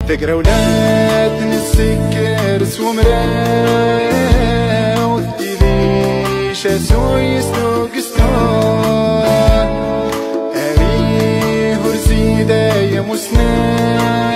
ذكرى ولاد نسكر سومراو ديلي شاسو يسنو قستو أري هرزي دا يا مسنا